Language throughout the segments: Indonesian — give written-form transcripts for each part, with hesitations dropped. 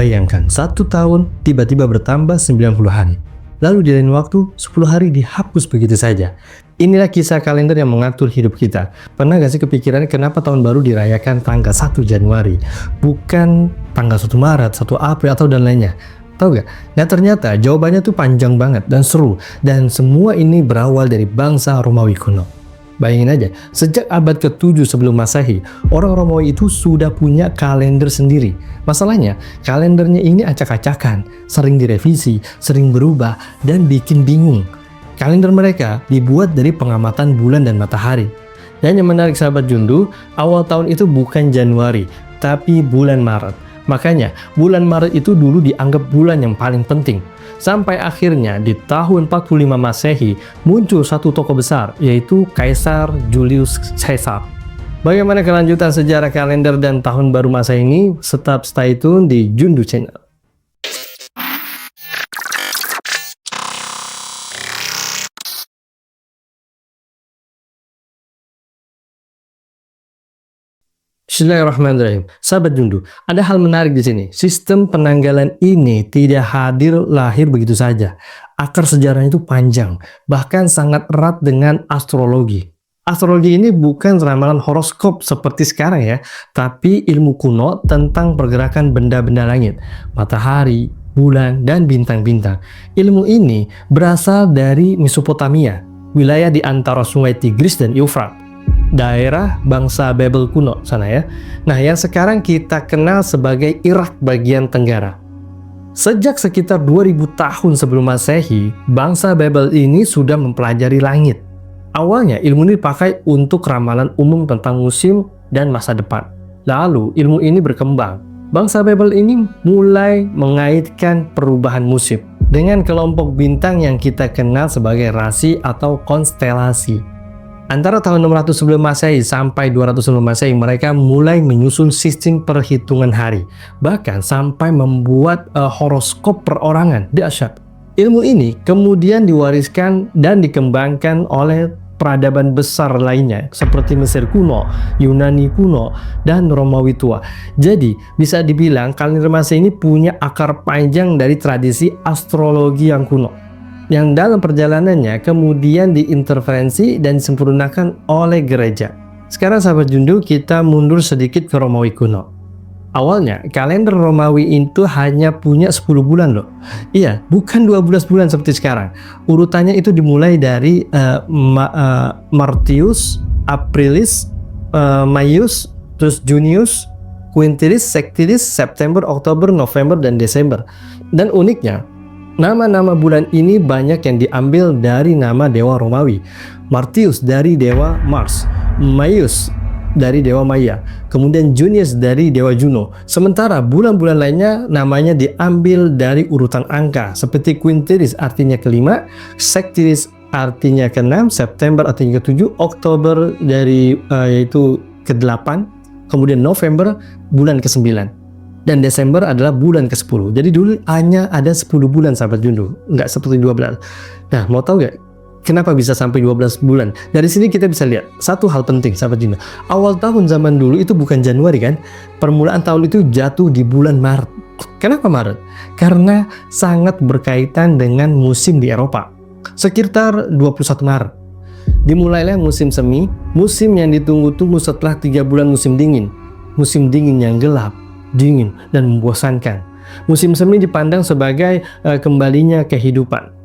Bayangkan, 1 tahun tiba-tiba bertambah 90 hari. Lalu di lain waktu, 10 hari dihapus begitu saja. Inilah kisah kalender yang mengatur hidup kita. Pernah gak sih kepikiran kenapa tahun baru dirayakan tanggal 1 Januari? Bukan tanggal 1 Maret, 1 April, atau dan lainnya. Tahu gak? Nah ternyata jawabannya tuh panjang banget dan seru. Dan semua ini berawal dari bangsa Romawi kuno. Bayangin aja, sejak abad ke-7 sebelum Masehi, orang Romawi itu sudah punya kalender sendiri. Masalahnya, kalendernya ini acak-acakan, sering direvisi, sering berubah, dan bikin bingung. Kalender mereka dibuat dari pengamatan bulan dan matahari. Dan yang menarik sahabat Jundu, awal tahun itu bukan Januari, tapi bulan Maret. Makanya, bulan Maret itu dulu dianggap bulan yang paling penting. Sampai akhirnya di tahun 45 Masehi muncul satu tokoh besar, yaitu Kaisar Julius Caesar. Bagaimana kelanjutan sejarah kalender dan tahun baru Masehi ini? Tetap stay tune di Jundu Channel. Bismillahirrahmanirrahim. Sahabat Jundu, ada hal menarik di sini. Sistem penanggalan ini tidak lahir begitu saja. Akar sejarahnya itu panjang, bahkan sangat erat dengan astrologi. Astrologi ini bukan ramalan horoskop seperti sekarang ya, tapi ilmu kuno tentang pergerakan benda-benda langit, matahari, bulan, dan bintang-bintang. Ilmu ini berasal dari Mesopotamia, wilayah di antara sungai Tigris dan Eufrat. Daerah bangsa Babel kuno sana ya. Nah, yang sekarang kita kenal sebagai Irak bagian tenggara. Sejak sekitar 2000 tahun sebelum Masehi, bangsa Babel ini sudah mempelajari langit. Awalnya ilmu ini dipakai untuk ramalan umum tentang musim dan masa depan. Lalu ilmu ini berkembang. Bangsa Babel ini mulai mengaitkan perubahan musim dengan kelompok bintang yang kita kenal sebagai rasi atau konstelasi. Antara tahun 600 sebelum Masehi sampai 200 sebelum Masehi, mereka mulai menyusun sistem perhitungan hari. Bahkan sampai membuat horoskop perorangan. Dahsyat. Ilmu ini kemudian diwariskan dan dikembangkan oleh peradaban besar lainnya seperti Mesir kuno, Yunani kuno, dan Romawi tua. Jadi bisa dibilang kalender Masehi ini punya akar panjang dari tradisi astrologi yang kuno, yang dalam perjalanannya kemudian diintervensi dan disempurnakan oleh gereja. Sekarang sahabat Jundu, kita mundur sedikit ke Romawi kuno. Awalnya kalender Romawi itu hanya punya 10 bulan loh. Iya, bukan 12 bulan seperti sekarang. Urutannya itu dimulai dari Martius, Aprilis, Maius, terus Junius, Quintilis, Sextilis, September, Oktober, November, dan Desember. Dan uniknya, nama-nama bulan ini banyak yang diambil dari nama dewa Romawi. Martius dari dewa Mars, Maius dari dewa Maya, kemudian Junius dari dewa Juno. Sementara bulan-bulan lainnya namanya diambil dari urutan angka, seperti Quintilis artinya kelima, Sextilis artinya ke-6, September artinya ke-7, Oktober dari yaitu ke-8, kemudian November bulan ke-9. Dan Desember adalah bulan ke-10. Jadi dulu hanya ada 10 bulan sahabat Jundu, nggak seperti 12. Nah, mau tahu nggak kenapa bisa sampai 12 bulan? Dari sini kita bisa lihat satu hal penting sahabat Jundu. Awal tahun zaman dulu itu bukan Januari kan? Permulaan tahun itu jatuh di bulan Maret. Kenapa Maret? Karena sangat berkaitan dengan musim di Eropa. Sekitar 21 Maret. Dimulailah musim semi, musim yang ditunggu-tunggu setelah 3 bulan musim dingin. Musim dingin yang gelap, dingin dan membosankan. Musim semi dipandang sebagai kembalinya kehidupan.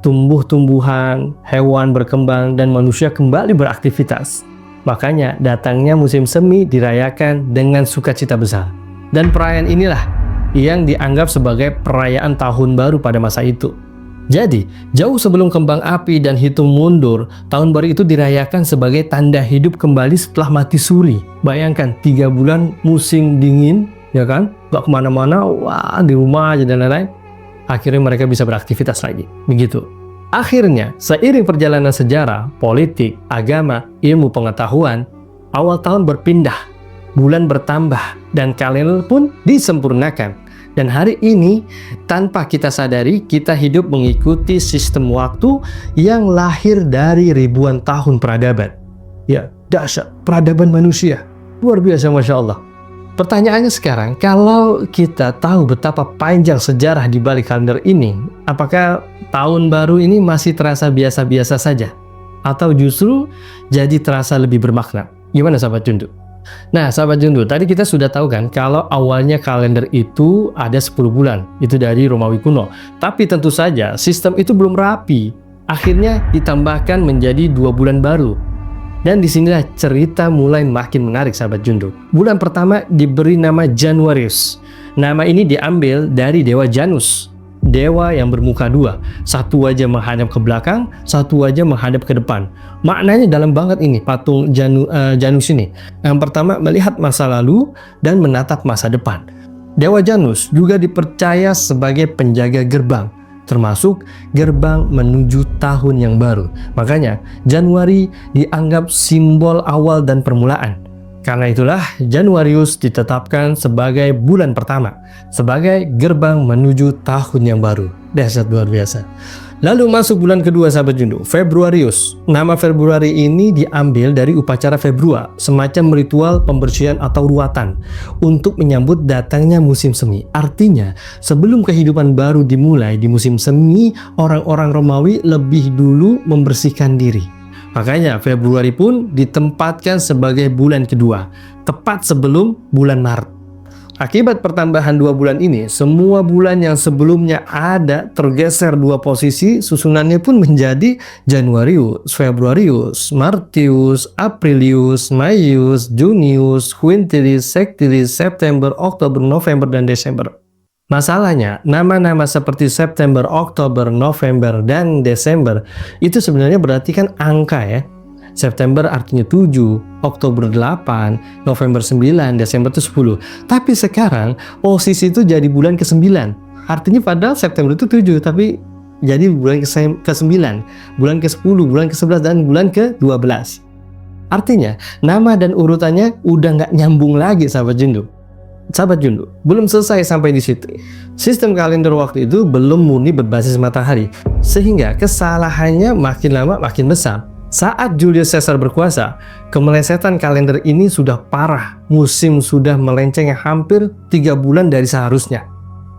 Tumbuh-tumbuhan, hewan berkembang, dan manusia kembali beraktivitas. Makanya datangnya musim semi dirayakan dengan sukacita besar. Dan perayaan inilah yang dianggap sebagai perayaan tahun baru pada masa itu. Jadi, jauh sebelum kembang api dan hitung mundur, tahun baru itu dirayakan sebagai tanda hidup kembali setelah mati suri. Bayangkan 3 bulan musim dingin, ya kan, gak kemana-mana, wah di rumah aja dan lain-lain. Akhirnya mereka bisa beraktivitas lagi, begitu. Akhirnya, seiring perjalanan sejarah, politik, agama, ilmu pengetahuan, awal tahun berpindah, bulan bertambah, dan kalender pun disempurnakan. Dan hari ini, tanpa kita sadari, kita hidup mengikuti sistem waktu yang lahir dari ribuan tahun peradaban. Ya, dahsyat, peradaban manusia. Luar biasa, Masya Allah. Pertanyaannya sekarang, kalau kita tahu betapa panjang sejarah di balik kalender ini, apakah tahun baru ini masih terasa biasa-biasa saja? Atau justru jadi terasa lebih bermakna? Gimana sahabat Jundu? Nah sahabat Jundu, tadi kita sudah tahu kan kalau awalnya kalender itu ada 10 bulan, itu dari Romawi kuno. Tapi tentu saja sistem itu belum rapi. Akhirnya ditambahkan menjadi 2 bulan baru. Dan disinilah cerita mulai makin menarik sahabat Jundu. Bulan pertama diberi nama Januarius. Nama ini diambil dari dewa Janus, dewa yang bermuka dua. Satu wajah menghadap ke belakang, satu wajah menghadap ke depan. Maknanya dalam banget ini patung Janus ini. Yang pertama melihat masa lalu dan menatap masa depan. Dewa Janus juga dipercaya sebagai penjaga gerbang, termasuk gerbang menuju tahun yang baru. Makanya Januari dianggap simbol awal dan permulaan. Karena itulah Januarius ditetapkan sebagai bulan pertama, sebagai gerbang menuju tahun yang baru. Dahsyat luar biasa. Lalu masuk bulan kedua sahabat Jundu, Februarius. Nama Februari ini diambil dari upacara Februa, semacam ritual pembersihan atau ruatan untuk menyambut datangnya musim semi. Artinya, sebelum kehidupan baru dimulai di musim semi, orang-orang Romawi lebih dulu membersihkan diri. Makanya Februari pun ditempatkan sebagai bulan kedua, tepat sebelum bulan Maret. Akibat pertambahan 2 bulan ini, semua bulan yang sebelumnya ada tergeser 2 posisi, susunannya pun menjadi Januarius, Februarius, Martius, Aprilius, Maius, Junius, Quintilis, Sextilis, September, Oktober, November, dan Desember. Masalahnya, nama-nama seperti September, Oktober, November, dan Desember itu sebenarnya berarti kan angka ya. September artinya 7, Oktober 8, November 9, Desember itu 10. Tapi sekarang posisi itu jadi bulan ke-9. Artinya padahal September itu 7, tapi jadi bulan ke-9, bulan ke-10, bulan ke-11, dan bulan ke-12. Artinya nama dan urutannya udah nggak nyambung lagi sahabat Jundu. Sahabat Jundu, belum selesai sampai di situ. Sistem kalender waktu itu belum murni berbasis matahari, sehingga kesalahannya makin lama makin besar. Saat Julius Caesar berkuasa, kemelesetan kalender ini sudah parah. Musim sudah melenceng hampir 3 bulan dari seharusnya.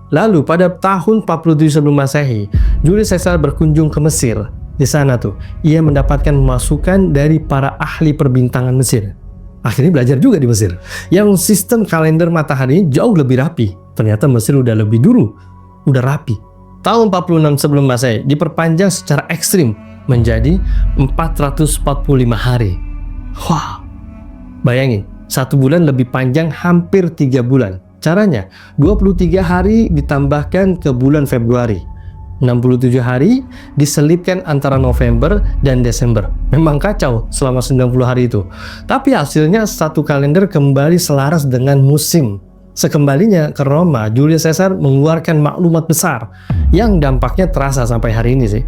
Lalu pada tahun 47 sebelum Masehi, Julius Caesar berkunjung ke Mesir. Di sana tuh, ia mendapatkan masukan dari para ahli perbintangan Mesir. Akhirnya belajar juga di Mesir, yang sistem kalender matahari jauh lebih rapi. Ternyata Mesir udah lebih dulu, udah rapi. Tahun 46 sebelum Masehi diperpanjang secara ekstrim menjadi 445 hari. Wah, bayangin, 1 bulan lebih panjang hampir 3 bulan. Caranya, 23 hari ditambahkan ke bulan Februari. 67 hari diselipkan antara November dan Desember. Memang kacau selama 90 hari itu. Tapi hasilnya satu kalender kembali selaras dengan musim. Sekembalinya ke Roma, Julius Caesar mengeluarkan maklumat besar yang dampaknya terasa sampai hari ini sih.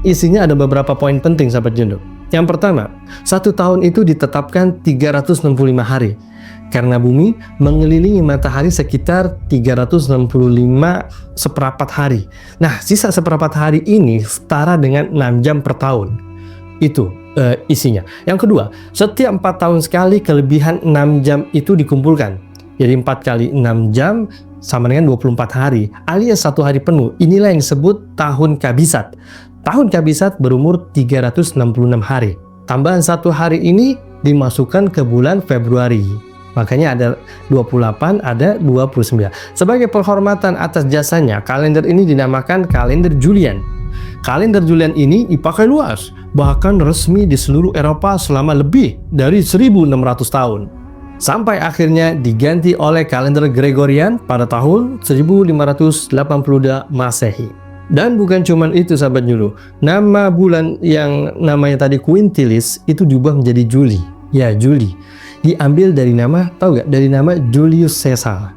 Isinya ada beberapa poin penting sahabat Jundu. Yang pertama, 1 tahun itu ditetapkan 365 hari. Karena bumi mengelilingi matahari sekitar 365 seperempat hari. Nah, sisa seperempat hari ini setara dengan 6 jam per tahun. Itu isinya. Yang kedua, setiap 4 tahun sekali kelebihan 6 jam itu dikumpulkan. Jadi 4 kali 6 jam sama dengan 24 hari, alias 1 hari penuh. Inilah yang disebut tahun Kabisat. Tahun Kabisat berumur 366 hari. Tambahan 1 hari ini dimasukkan ke bulan Februari. Makanya ada 28, ada 29. Sebagai penghormatan atas jasanya, kalender ini dinamakan kalender Julian. Kalender Julian ini dipakai luas, bahkan resmi di seluruh Eropa selama lebih dari 1600 tahun. Sampai akhirnya diganti oleh kalender Gregorian pada tahun 1582 Masehi. Dan bukan cuma itu sahabat Jundu, nama bulan yang namanya tadi Quintilis itu diubah menjadi Juli. Ya, Juli. Diambil dari nama, tahu gak? Dari nama Julius Caesar.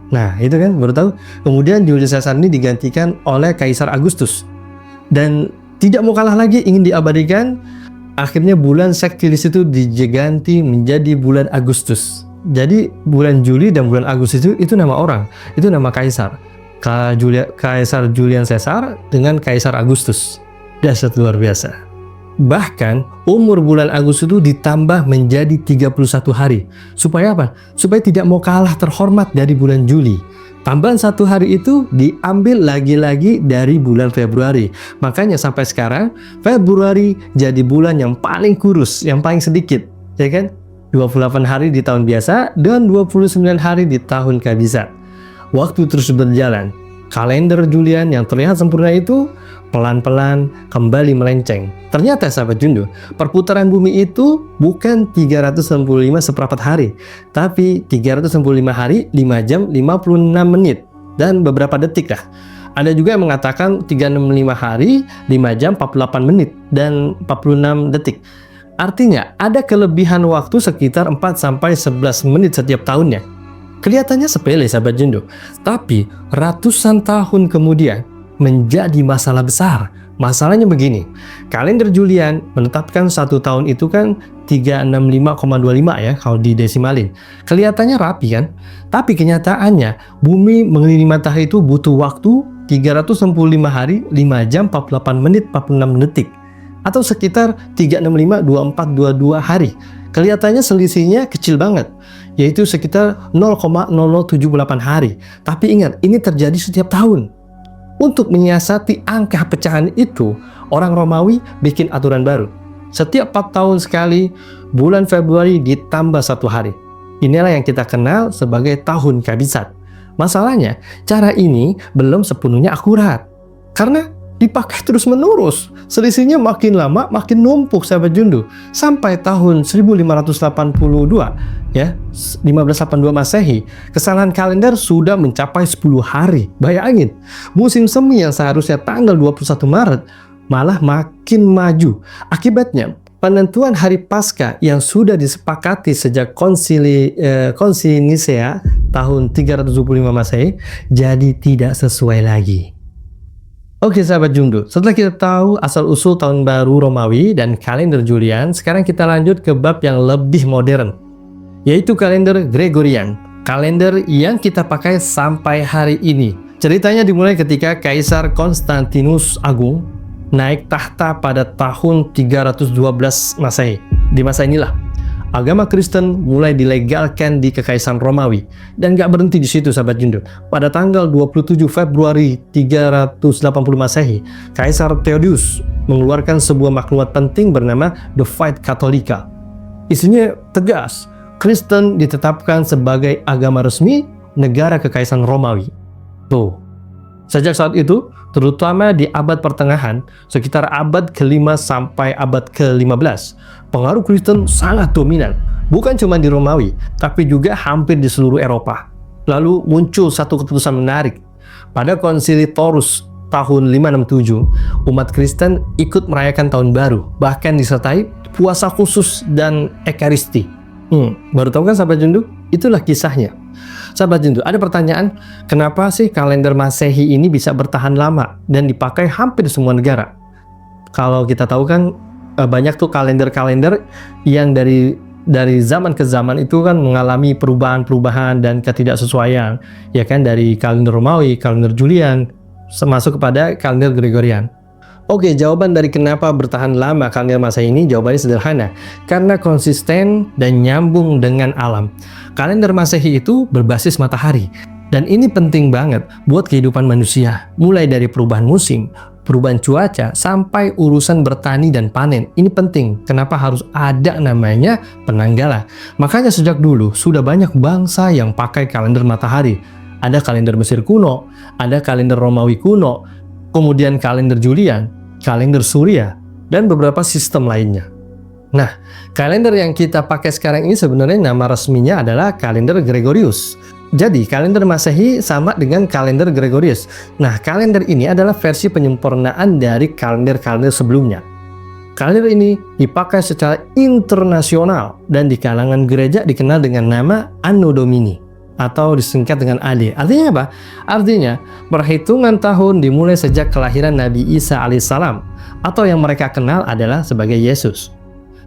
Nah, itu kan baru tahu. Kemudian Julius Caesar ini digantikan oleh Kaisar Agustus. Dan tidak mau kalah lagi, ingin diabadikan, akhirnya bulan Sextilis itu diganti menjadi bulan Agustus. Jadi bulan Juli dan bulan Agustus itu nama orang, itu nama kaisar. Kaisar Julian Caesar dengan Kaisar Agustus. Dahsyat luar biasa. Bahkan umur bulan Agustus itu ditambah menjadi 31 hari. Supaya apa? Supaya tidak mau kalah terhormat dari bulan Juli. Tambahan 1 hari itu diambil lagi-lagi dari bulan Februari. Makanya sampai sekarang Februari jadi bulan yang paling kurus, yang paling sedikit, ya kan? 28 hari di tahun biasa dan 29 hari di tahun kabisat. Waktu terus berjalan. Kalender Julian yang terlihat sempurna itu pelan-pelan kembali melenceng. Ternyata sahabat Jundu, perputaran bumi itu bukan 365 seperempat hari, tapi 365 hari, 5 jam, 56 menit, dan beberapa detik lah. Ada juga yang mengatakan 365 hari, 5 jam, 48 menit, dan 46 detik. Artinya, ada kelebihan waktu sekitar 4-11 menit setiap tahunnya. Kelihatannya sepele sahabat Jundu, tapi ratusan tahun kemudian menjadi masalah besar. Masalahnya begini, kalender Julian menetapkan 1 tahun itu kan 365,25 ya kalau didesimalin. Kelihatannya rapi kan? Tapi kenyataannya bumi mengelilingi matahari itu butuh waktu 365 hari, 5 jam, 48 menit, 46 detik. Atau sekitar 365, 24, 22 hari. Kelihatannya selisihnya kecil banget, yaitu sekitar 0,0078 hari. Tapi ingat, ini terjadi setiap tahun. Untuk menyiasati angka pecahan itu, orang Romawi bikin aturan baru. Setiap 4 tahun sekali, bulan Februari ditambah 1 hari. Inilah yang kita kenal sebagai tahun kabisat. Masalahnya, cara ini belum sepenuhnya akurat. Karena dipakai terus-menerus. Selisihnya makin lama makin numpuk sahabat Jundu. Sampai tahun 1582 ya, 1582 Masehi, kesalahan kalender sudah mencapai 10 hari. Bayangin, musim semi yang seharusnya tanggal 21 Maret malah makin maju. Akibatnya, penentuan hari Paskah yang sudah disepakati sejak konsili Nisea tahun 375 Masehi jadi tidak sesuai lagi. Oke sahabat Jundu, setelah kita tahu asal-usul tahun baru Romawi dan kalender Julian, sekarang kita lanjut ke bab yang lebih modern, yaitu kalender Gregorian, kalender yang kita pakai sampai hari ini. Ceritanya dimulai ketika Kaisar Konstantinus Agung naik tahta pada tahun 312 Masehi. Di masa inilah agama Kristen mulai dilegalkan di Kekaisaran Romawi. Dan gak berhenti di situ sahabat Jundu. Pada tanggal 27 Februari 380 Masehi, Kaisar Theodosius mengeluarkan sebuah maklumat penting bernama The Vita Catholica. Isinya tegas, Kristen ditetapkan sebagai agama resmi negara Kekaisaran Romawi. Tuh, sejak saat itu, terutama di abad pertengahan, sekitar abad ke-5 sampai abad ke-15, pengaruh Kristen sangat dominan. Bukan cuma di Romawi, tapi juga hampir di seluruh Eropa. Lalu muncul satu keputusan menarik. Pada konsili Taurus tahun 567, umat Kristen ikut merayakan tahun baru, bahkan disertai puasa khusus dan ekaristi. Baru tahu kan sahabat Jundu? Itulah kisahnya. Sahabat Jundu, ada pertanyaan, kenapa sih kalender Masehi ini bisa bertahan lama dan dipakai hampir semua negara? Kalau kita tahu kan banyak tuh kalender-kalender yang dari zaman ke zaman itu kan mengalami perubahan-perubahan dan ketidaksesuaian, ya kan, dari kalender Romawi, kalender Julian, masuk kepada kalender Gregorian. Oke, jawaban dari kenapa bertahan lama kalender Masehi ini jawabannya sederhana, karena konsisten dan nyambung dengan alam. Kalender Masehi itu berbasis matahari, dan ini penting banget buat kehidupan manusia, mulai dari perubahan musim, perubahan cuaca, sampai urusan bertani dan panen. Ini penting, kenapa harus ada namanya penanggala. Makanya sejak dulu sudah banyak bangsa yang pakai kalender matahari. Ada kalender Mesir kuno, ada kalender Romawi kuno, kemudian kalender Julian, kalender Surya, dan beberapa sistem lainnya. Nah, kalender yang kita pakai sekarang ini sebenarnya nama resminya adalah kalender Gregorius. Jadi, kalender Masehi sama dengan kalender Gregorius. Nah, kalender ini adalah versi penyempurnaan dari kalender-kalender sebelumnya. Kalender ini dipakai secara internasional dan di kalangan gereja dikenal dengan nama Anno Domini atau disingkat dengan AD. Artinya apa? Artinya, perhitungan tahun dimulai sejak kelahiran Nabi Isa alaihissalam atau yang mereka kenal adalah sebagai Yesus.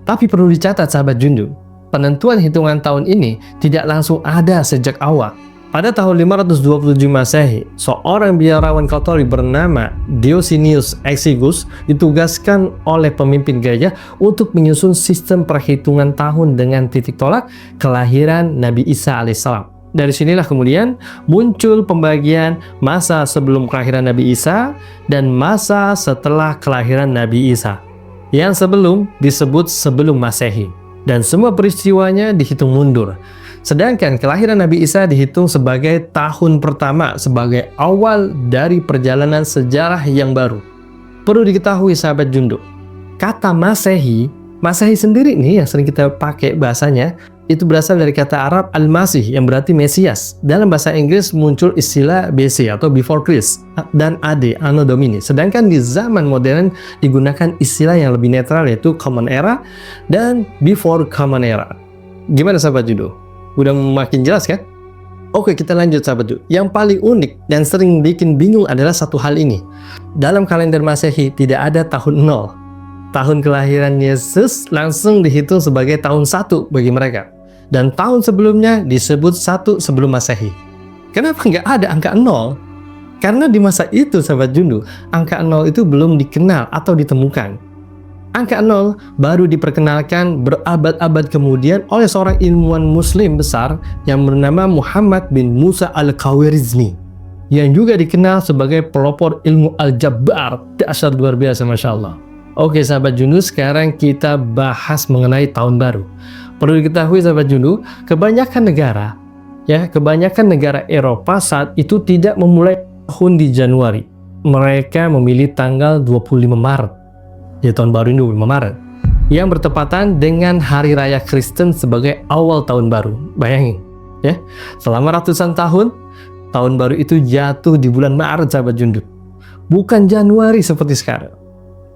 Tapi perlu dicatat sahabat Jundu, penentuan hitungan tahun ini tidak langsung ada sejak awal. Pada tahun 527 Masehi, seorang biarawan Katolik bernama Diocinius Exiguus ditugaskan oleh pemimpin gereja untuk menyusun sistem perhitungan tahun dengan titik tolak kelahiran Nabi Isa alaihissalam. Dari sinilah kemudian muncul pembagian masa sebelum kelahiran Nabi Isa dan masa setelah kelahiran Nabi Isa. Yang sebelum disebut sebelum Masehi, dan semua peristiwanya dihitung mundur. Sedangkan kelahiran Nabi Isa dihitung sebagai tahun pertama, sebagai awal dari perjalanan sejarah yang baru. Perlu diketahui sahabat Jundu, kata Masehi sendiri nih yang sering kita pakai bahasanya, itu berasal dari kata Arab Al-Masih yang berarti Mesias. Dalam bahasa Inggris muncul istilah BC atau Before Christ dan AD, Anno Domini. Sedangkan di zaman modern digunakan istilah yang lebih netral yaitu Common Era dan Before Common Era. Gimana sahabat Jundu? Udah makin jelas kan? Oke, kita lanjut sahabat Jundu. Yang paling unik dan sering bikin bingung adalah satu hal ini. Dalam kalender Masehi tidak ada tahun 0. Tahun kelahiran Yesus langsung dihitung sebagai tahun 1 bagi mereka. Dan tahun sebelumnya disebut 1 sebelum Masehi. Kenapa nggak ada angka 0? Karena di masa itu sahabat Jundu, angka 0 itu belum dikenal atau ditemukan. Angka 0 baru diperkenalkan berabad-abad kemudian oleh seorang ilmuwan muslim besar yang bernama Muhammad bin Musa al-Khwarizmi, yang juga dikenal sebagai pelopor ilmu Al-Jabbar. Dasar luar biasa, Masya Allah. Oke sahabat Jundu, sekarang kita bahas mengenai tahun baru. Perlu diketahui sahabat Jundu, kebanyakan negara Eropa saat itu tidak memulai tahun di Januari. Mereka memilih tanggal 25 Maret. Ya, tahun baru ini 25 Maret yang bertepatan dengan hari raya Kristen sebagai awal tahun baru. Bayangin ya, selama ratusan tahun, tahun baru itu jatuh di bulan Maret sahabat Jundu, bukan Januari seperti sekarang.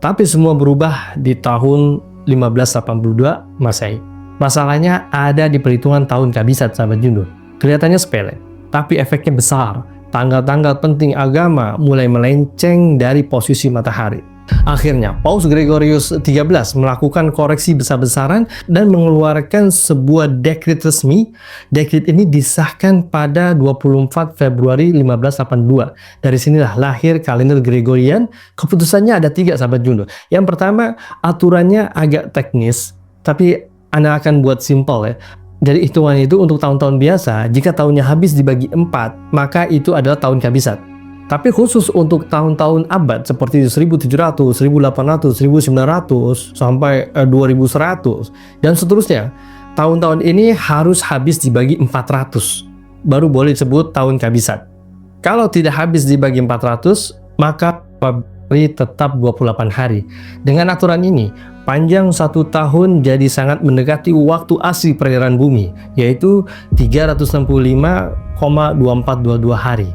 Tapi semua berubah di tahun 1582 Masehi. Masalahnya ada di perhitungan tahun Kabisat sahabat Jundu. Kelihatannya sepele, tapi efeknya besar. Tanggal-tanggal penting agama mulai melenceng dari posisi matahari. Akhirnya, Paus Gregorius XIII melakukan koreksi besar-besaran dan mengeluarkan sebuah dekret resmi. Dekret ini disahkan pada 24 Februari 1582. Dari sinilah lahir kalender Gregorian. Keputusannya ada 3 sahabat Jundu. Yang pertama, aturannya agak teknis, tapi Anda akan buat simpel ya. Jadi hitungan itu untuk tahun-tahun biasa, jika tahunnya habis dibagi 4, maka itu adalah tahun Kabisat. Tapi khusus untuk tahun-tahun abad seperti 1700, 1800, 1900, sampai 2100, dan seterusnya, tahun-tahun ini harus habis dibagi 400, baru boleh disebut tahun Kabisat. Kalau tidak habis dibagi 400, maka tetap 28 hari. Dengan aturan ini, panjang 1 tahun jadi sangat mendekati waktu asli peredaran bumi, yaitu 365,2422 hari.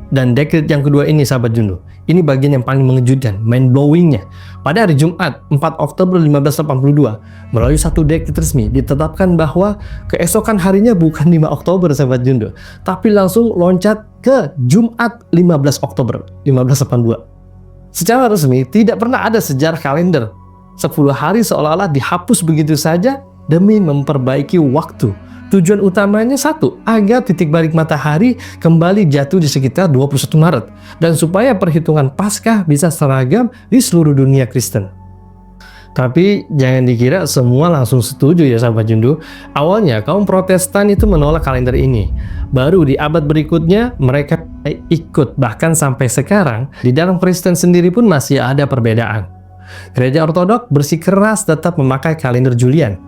Dan dekret yang kedua ini sahabat Jundu, ini bagian yang paling mengejutkan, mind blowingnya. Pada hari Jumat 4 Oktober 1582, melalui satu dekret resmi ditetapkan bahwa keesokan harinya bukan 5 Oktober sahabat Jundu, tapi langsung loncat ke Jumat 15 Oktober 1582. Secara resmi tidak pernah ada sejarah kalender 10 hari seolah-olah dihapus begitu saja demi memperbaiki waktu. Tujuan utamanya satu, agar titik balik matahari kembali jatuh di sekitar 21 Maret dan supaya perhitungan Paskah bisa seragam di seluruh dunia Kristen. Tapi jangan dikira semua langsung setuju ya sahabat Jundu. Awalnya kaum Protestan itu menolak kalender ini. Baru di abad berikutnya mereka ikut, bahkan sampai sekarang di dalam Kristen sendiri pun masih ada perbedaan. Gereja Ortodok bersikeras tetap memakai kalender Julian.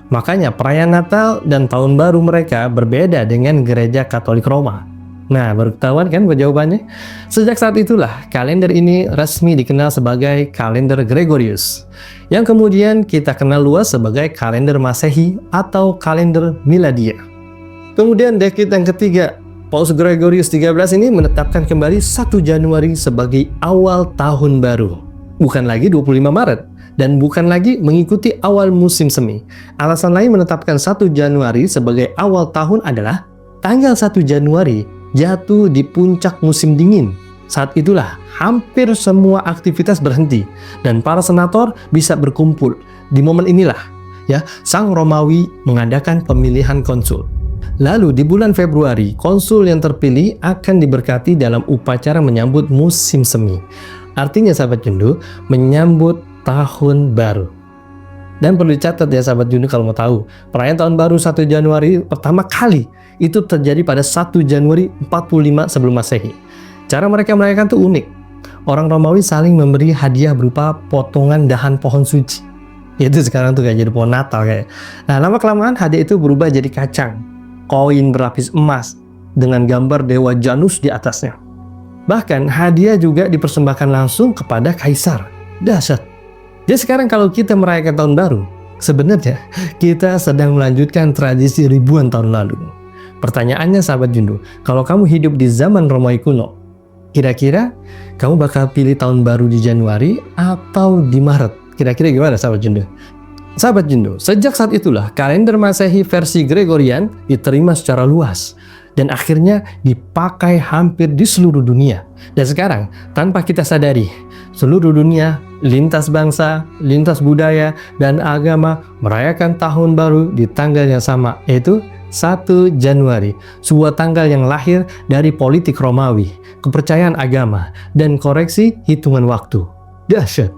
Makanya perayaan Natal dan Tahun Baru mereka berbeda dengan Gereja Katolik Roma. Nah, baru ketahuan kan jawabannya? Sejak saat itulah kalender ini resmi dikenal sebagai kalender Gregorius, yang kemudian kita kenal luas sebagai kalender Masehi atau kalender Miladia. Kemudian dekret yang ketiga, Paus Gregorius XIII ini menetapkan kembali 1 Januari sebagai awal tahun baru. Bukan lagi 25 Maret. Dan bukan lagi mengikuti awal musim semi. Alasan lain menetapkan 1 Januari sebagai awal tahun adalah tanggal 1 Januari jatuh di puncak musim dingin. Saat itulah hampir semua aktivitas berhenti dan para senator bisa berkumpul. Di momen inilah ya sang Romawi mengadakan pemilihan konsul. Lalu di bulan Februari, konsul yang terpilih akan diberkati dalam upacara menyambut musim semi. Artinya sahabat Jundu, menyambut tahun baru. Dan perlu dicatat ya sahabat Jundu kalau mau tahu, perayaan tahun baru 1 Januari pertama kali itu terjadi pada 1 Januari 45 sebelum Masehi. Cara mereka merayakan itu unik. Orang Romawi saling memberi hadiah berupa potongan dahan pohon suci. Itu sekarang tuh kayak jadi pohon Natal kayak. Nah, lama-kelamaan hadiah itu berubah jadi kacang, koin berlapis emas dengan gambar dewa Janus di atasnya. Bahkan hadiah juga dipersembahkan langsung kepada kaisar. Dahsyat. Jadi sekarang kalau kita merayakan tahun baru, sebenarnya kita sedang melanjutkan tradisi ribuan tahun lalu. Pertanyaannya sahabat Jundu, kalau kamu hidup di zaman Romawi kuno, kira-kira kamu bakal pilih tahun baru di Januari atau di Maret? Kira-kira gimana sahabat Jundu? Sahabat Jundu, sejak saat itulah kalender Masehi versi Gregorian diterima secara luas dan akhirnya dipakai hampir di seluruh dunia. Dan sekarang, tanpa kita sadari, seluruh dunia, lintas bangsa, lintas budaya, dan agama merayakan tahun baru di tanggal yang sama, yaitu 1 Januari, sebuah tanggal yang lahir dari politik Romawi, kepercayaan agama, dan koreksi hitungan waktu. Dahsyat.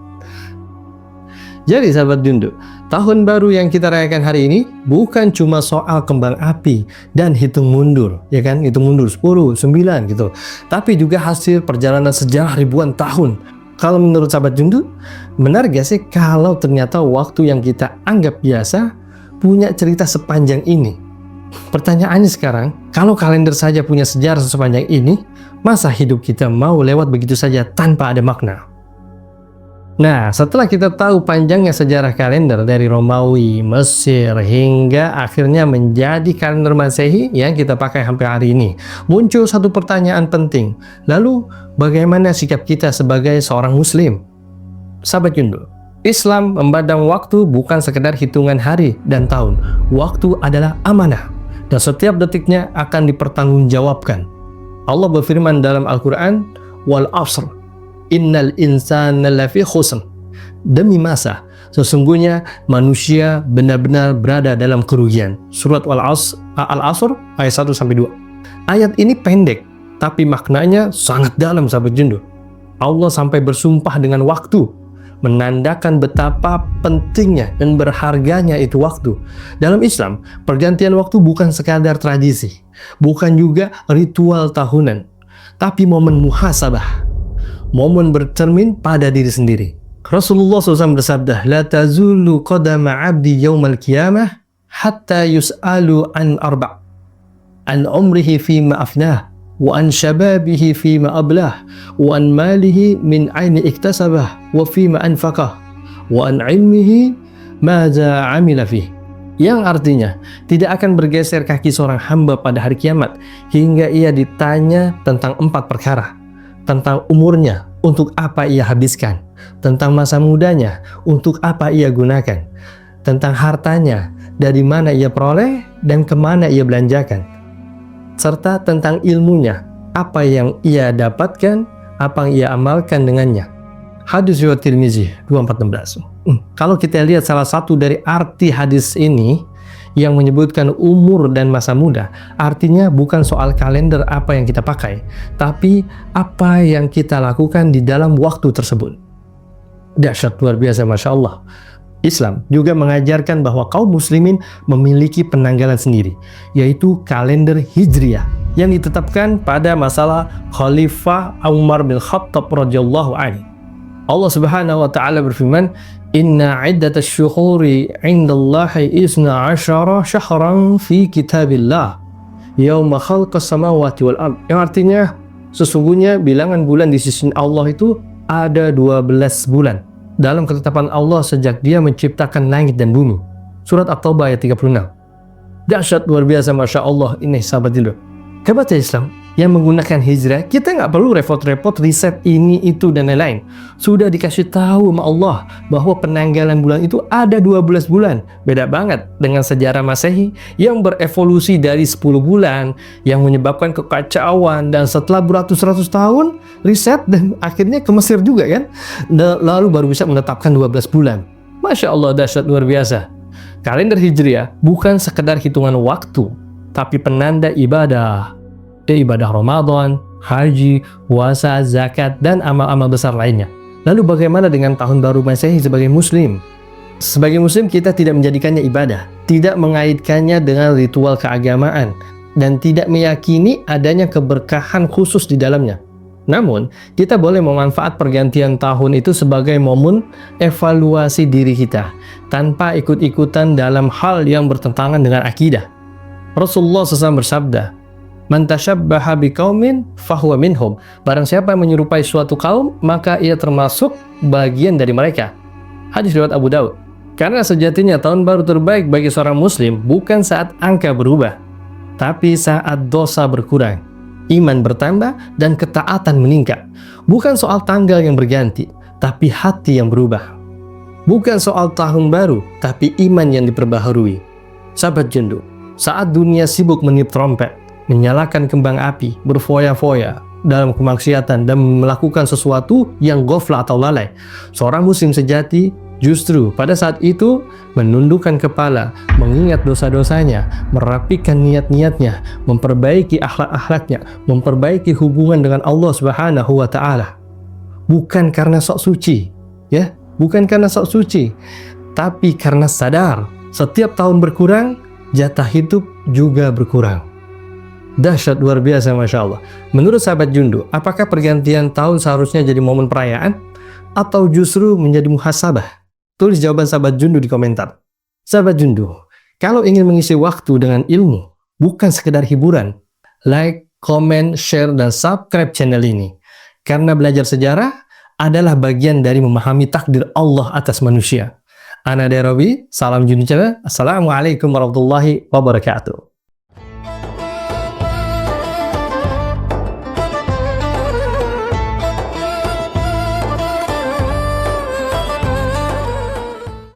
Jadi sahabat Jundu, tahun baru yang kita rayakan hari ini bukan cuma soal kembang api dan hitung mundur, ya kan? Hitung mundur 10, 9 gitu. Tapi juga hasil perjalanan sejarah ribuan tahun. Kalau menurut sahabat Jundu, benar gak sih kalau ternyata waktu yang kita anggap biasa punya cerita sepanjang ini? Pertanyaannya sekarang, kalau kalender saja punya sejarah sepanjang ini, masa hidup kita mau lewat begitu saja tanpa ada makna? Nah, setelah kita tahu panjangnya sejarah kalender dari Romawi, Mesir, hingga akhirnya menjadi kalender Masehi yang kita pakai sampai hari ini, muncul satu pertanyaan penting. Lalu, bagaimana sikap kita sebagai seorang Muslim? Sahabat Jundu, Islam memandang waktu bukan sekedar hitungan hari dan tahun. Waktu adalah amanah, dan setiap detiknya akan dipertanggungjawabkan. Allah berfirman dalam Al-Quran, Wal asr, innal insana lafi khusr. Demi masa, sesungguhnya manusia benar-benar berada dalam kerugian. Surat Al-Asr ayat 1-2. Ayat ini pendek, tapi maknanya sangat dalam sahabat Jundu. Allah sampai bersumpah dengan waktu, menandakan betapa pentingnya dan berharganya itu waktu. Dalam Islam, pergantian waktu bukan sekadar tradisi, bukan juga ritual tahunan, tapi momen muhasabah, momen bercermin pada diri sendiri. Rasulullah SAW bersabda, La tazulu qadama abdi yawmal qiyamah hatta yus'alu an arba' an umrihi fima afnah wa an shababihi fima ablah wa an malihi min aini iktasabah wa fima anfaqah wa an ilmihi madza amila fih. Yang artinya, tidak akan bergeser kaki seorang hamba pada hari kiamat hingga ia ditanya tentang 4 perkara. Tentang umurnya, untuk apa ia habiskan. Tentang masa mudanya, untuk apa ia gunakan. Tentang hartanya, dari mana ia peroleh dan kemana ia belanjakan. Serta tentang ilmunya, apa yang ia dapatkan, apa yang ia amalkan dengannya. Hadis riwayat Tirmizi 2416. Kalau kita lihat salah satu dari arti hadis ini yang menyebutkan umur dan masa muda, artinya bukan soal kalender apa yang kita pakai, tapi apa yang kita lakukan di dalam waktu tersebut. Dahsyat, luar biasa, Masya Allah. Islam juga mengajarkan bahwa kaum muslimin memiliki penanggalan sendiri, yaitu kalender Hijriah yang ditetapkan pada masalah Khalifah Umar bin Khattab radhiyallahu anhu. Allah Subhanahu wa taala berfirman, Inna iddatasy syuhuri 'indallahi 12 syahran fi kitabillah yauma khalaqas samawati wal ard. Yang artinya sesungguhnya bilangan bulan di sisi Allah itu ada 12 bulan dalam ketetapan Allah sejak Dia menciptakan langit dan bumi. Surat At-Taubah ayat 36. Dahsyat, luar biasa, Masya Allah. Ini sahabat Indo, hebatnya Islam yang menggunakan hijrah. Kita nggak perlu repot-repot riset ini, itu, dan lain-lain. Sudah dikasih tahu sama Allah bahwa penanggalan bulan itu ada 12 bulan. Beda banget dengan sejarah Masehi yang berevolusi dari 10 bulan yang menyebabkan kekacauan, dan setelah beratus-ratus tahun riset dan akhirnya ke Mesir juga kan, lalu baru bisa menetapkan 12 bulan. Masya Allah, dahsyat, luar biasa. Kalender Hijriah bukan sekedar hitungan waktu, tapi penanda ibadah. Ibadah Ramadan, haji, puasa, zakat, dan amal-amal besar lainnya. Lalu bagaimana dengan tahun baru Masehi sebagai muslim? Sebagai muslim kita tidak menjadikannya ibadah, tidak mengaitkannya dengan ritual keagamaan, dan tidak meyakini adanya keberkahan khusus di dalamnya. Namun, kita boleh memanfaat pergantian tahun itu sebagai momen evaluasi diri kita, tanpa ikut-ikutan dalam hal yang bertentangan dengan akidah. Rasulullah SAW bersabda, "Man tashabbaha biqaumin fahuwa minhum." Barang siapa yang menyerupai suatu kaum, maka ia termasuk bagian dari mereka. Hadis riwayat Abu Daud. Karena sejatinya tahun baru terbaik bagi seorang muslim bukan saat angka berubah, tapi saat dosa berkurang, iman bertambah, dan ketaatan meningkat. Bukan soal tanggal yang berganti, tapi hati yang berubah. Bukan soal tahun baru, tapi iman yang diperbaharui. Sahabat Jundu, saat dunia sibuk meniup trompet, menyalakan kembang api, berfoya-foya dalam kemaksiatan, dan melakukan sesuatu yang ghaflah atau lalai, seorang muslim sejati justru pada saat itu menundukkan kepala, mengingat dosa-dosanya, merapikan niat-niatnya, memperbaiki akhlak-akhlaknya, memperbaiki hubungan dengan Allah Subhanahu wa Ta'ala. Bukan karena sok suci, ya, bukan karena sok suci, tapi karena sadar setiap tahun berkurang, jatah hidup juga berkurang. Dahsyat, luar biasa, Masya Allah. Menurut sahabat Jundu, apakah pergantian tahun seharusnya jadi momen perayaan atau justru menjadi muhasabah? Tulis jawaban sahabat Jundu di komentar. Sahabat Jundu, kalau ingin mengisi waktu dengan ilmu, bukan sekedar hiburan, like, comment, share, dan subscribe channel ini. Karena belajar sejarah adalah bagian dari memahami takdir Allah atas manusia. Ana Derawi, salam Jundu. Assalamualaikum warahmatullahi wabarakatuh.